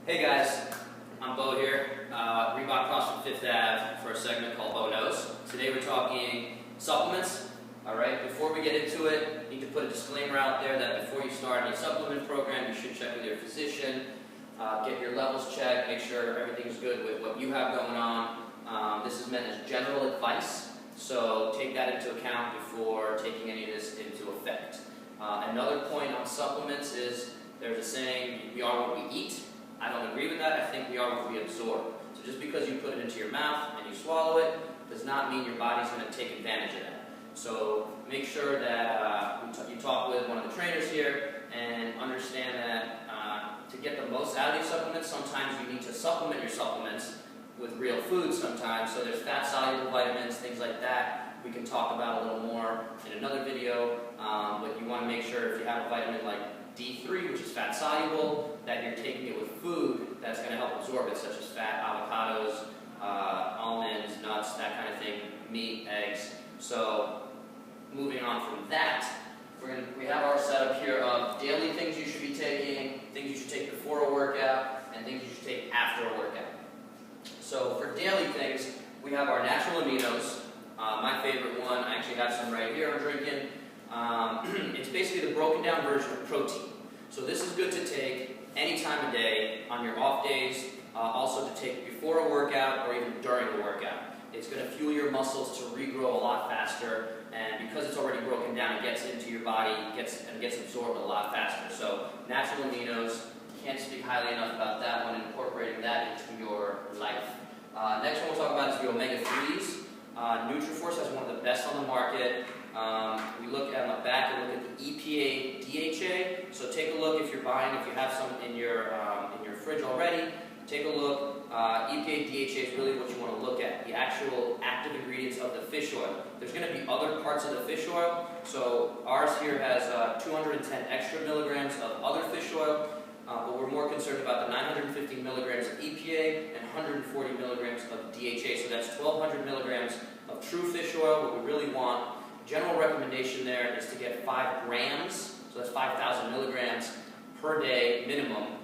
Hey guys, I'm Bo here, Reebok CrossFit 5th Ave for a segment called Bo Knows. Today we're talking supplements. Alright, before we get into it, I need to put a disclaimer out there that before you start any supplement program, you should check with your physician, get your levels checked, make sure everything's good with what you have going on. This is meant as general advice, so take that into account before taking any of this into effect. Another point on supplements is there's a saying, we are what we eat. I don't agree with that. I think we are what we absorb. So just because you put it into your mouth and you swallow it does not mean your body's going to take advantage of that. So make sure that you talk with one of the trainers here and understand that to get the most out of these supplements, sometimes you need to supplement your supplements with real food sometimes. So there's fat-soluble vitamins, things like that. We can talk about a little more in another video, but you want to make sure if you have a vitamin like D3, which is fat soluble, that you're taking it with food that's going to help absorb it, such as fat, avocados, almonds, nuts, that kind of thing, meat, eggs. So moving on from that, we have our setup here of daily things you should be taking, things you should take before a workout, and things you should take after a workout. So for daily things, we have our natural aminos. My favorite one, I actually have some right here I'm drinking. It's basically the broken down version of protein. So this is good to take any time of day, on your off days, also to take before a workout or even during a workout. It's going to fuel your muscles to regrow a lot faster, and because it's already broken down, it gets into your body and gets absorbed a lot faster. So natural aminos, can't speak highly enough about that one, incorporating that into your life. Next one we'll talk about is the omega-3s. NutriForce has one of the best on the market. We look at the back and look at the EPA DHA. So take a look if you're buying, if you have some in your fridge already. Take a look. EPA DHA is really what you want to look at, the actual active ingredients of the fish oil. There's going to be other parts of the fish oil. So ours here has 210 extra milligrams of other fish oil, but we're more concerned about the 950 milligrams of EPA and 140 milligrams of DHA. So that's 1,200 milligrams of true fish oil. What we really want, general recommendation there is to get 5 grams, so that's 5,000 milligrams per day minimum.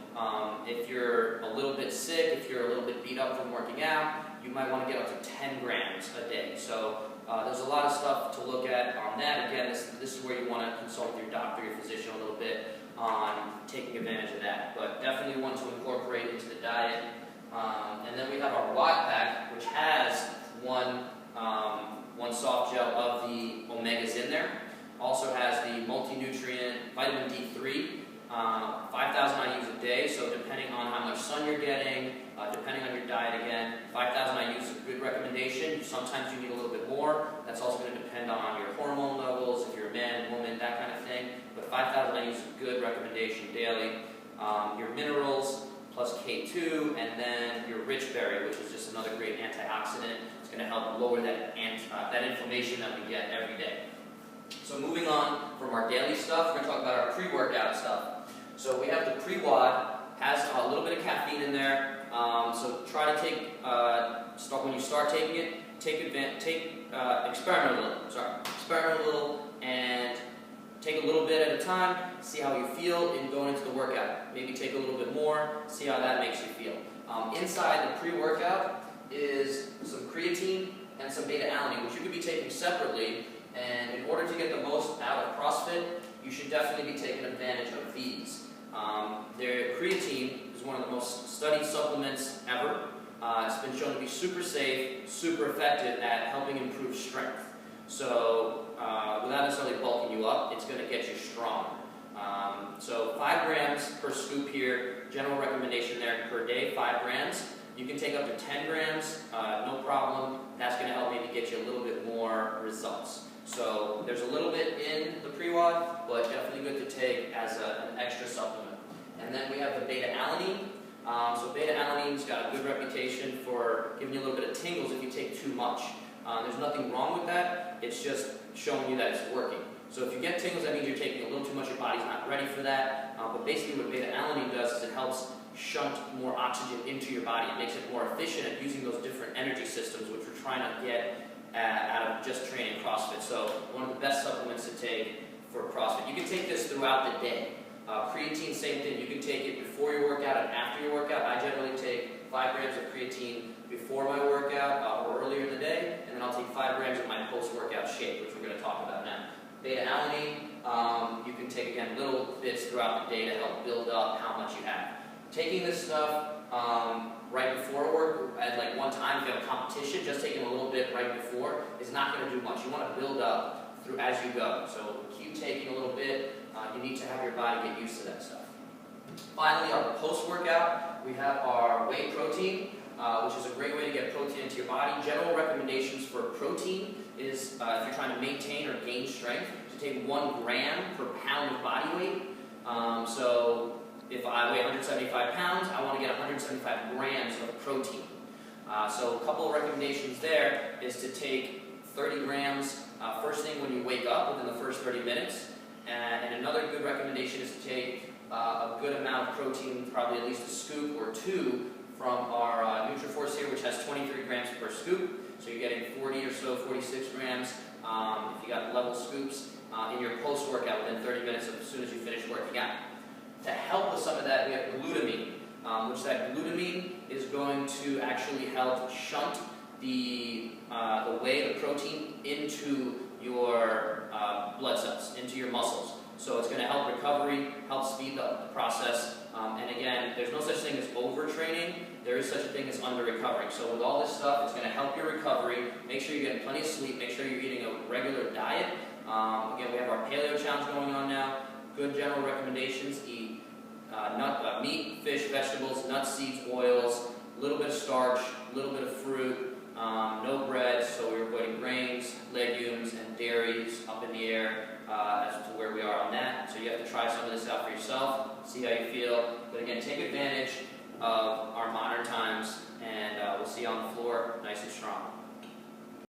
If you're a little bit sick, if you're a little bit beat up from working out, you might want to get up to 10 grams a day. So there's a lot of stuff to look at on that. Again, this is where you want to consult with your doctor, your physician a little bit on taking advantage of that. But definitely want to incorporate into the diet. And then we have our WOD pack, which has one soft gel of the omegas in there. Also has the multi-nutrient vitamin D3, 5,000 IUs a day, so depending on how much sun you're getting, depending on your diet again, 5,000 IUs is a good recommendation. Sometimes you need a little bit more. That's also going to depend on your hormone levels, if you're a man, woman, that kind of thing. But 5,000 IUs is a good recommendation daily. Your minerals plus K2, and then your rich berry, which is just another great antioxidant. It's going to help lower that inflammation that we get every day. So moving on from our daily stuff, we're going to talk about our pre-workout stuff. So we have the pre-WOD, has a little bit of caffeine in there. So try to take, when you start taking it, experiment a little, and take a little bit at a time, see how you feel in going into the workout. Maybe take a little bit more, see how that makes you feel. Inside the pre-workout is some creatine and some beta-alanine, which you could be taking separately. And in order to get the most out of CrossFit, you should definitely be taking advantage of these. Their creatine is one of the most studied supplements ever. It's been shown to be super safe, super effective at helping improve strength. So without necessarily bulking you up, it's going to get you strong. So 5 grams per scoop here, general recommendation there per day, 5 grams. You can take up to 10 grams, no problem. That's going to help maybe get you a little bit more results. So there's a little bit in the pre-WOD, but definitely good to take as an extra supplement. And then we have the beta-alanine. So beta-alanine's got a good reputation for giving you a little bit of tingles if you take too much. There's nothing wrong with that. It's just showing you that it's working. So if you get tingles, that means you're taking a little too much. Your body's not ready for that. But basically what beta-alanine does is it helps shunt more oxygen into your body. It makes it more efficient at using those different energy systems, which we're trying to get out of just training CrossFit. So one of the best supplements to take for CrossFit. You can take this throughout the day. Creatine, same thing. You can take it before your workout and after your workout. I creatine before my workout or earlier in the day, and then I'll take 5 grams of my post-workout shake, which we're going to talk about now. Beta-alanine, you can take, again, little bits throughout the day to help build up how much you have. Taking this stuff right before work, at like one time, if you have a competition, just taking a little bit right before is not going to do much. You want to build up through as you go. So keep taking a little bit. You need to have your body get used to that stuff. Finally, our post-workout, we have our whey protein, which is a great way to get protein into your body. General recommendations for protein is, if you're trying to maintain or gain strength, to take 1 gram per pound of body weight. So if I weigh 175 pounds, I want to get 175 grams of protein. So a couple of recommendations there is to take 30 grams first thing when you wake up within the first 30 minutes. And another good recommendation is to take a good amount of protein, probably at least a scoop or 2 from our NutriForce here, which has 23 grams per scoop. So you're getting 40 or so, 46 grams if you got level scoops in your post-workout within 30 minutes as soon as you finish working out. To help with some of that, we have glutamine, which that glutamine is going to actually help shunt the whey, the protein, into your blood cells, into your muscles. So it's going to help recovery, help speed up the process. And again, there's no such thing as overtraining. There is such a thing as under-recovering. So with all this stuff, it's going to help your recovery. Make sure you're getting plenty of sleep. Make sure you're eating a regular diet. Again, we have our paleo challenge going on now. Good general recommendations: eat meat, fish, vegetables, nuts, seeds, oils, a little bit of starch, a little bit of fruit, no bread, so we're avoiding grains, legumes, and dairies up in the air as to where we are on that. So you have to try some of this out for yourself, see how you feel. But again, take advantage of our modern times, and we'll see you on the floor nice and strong.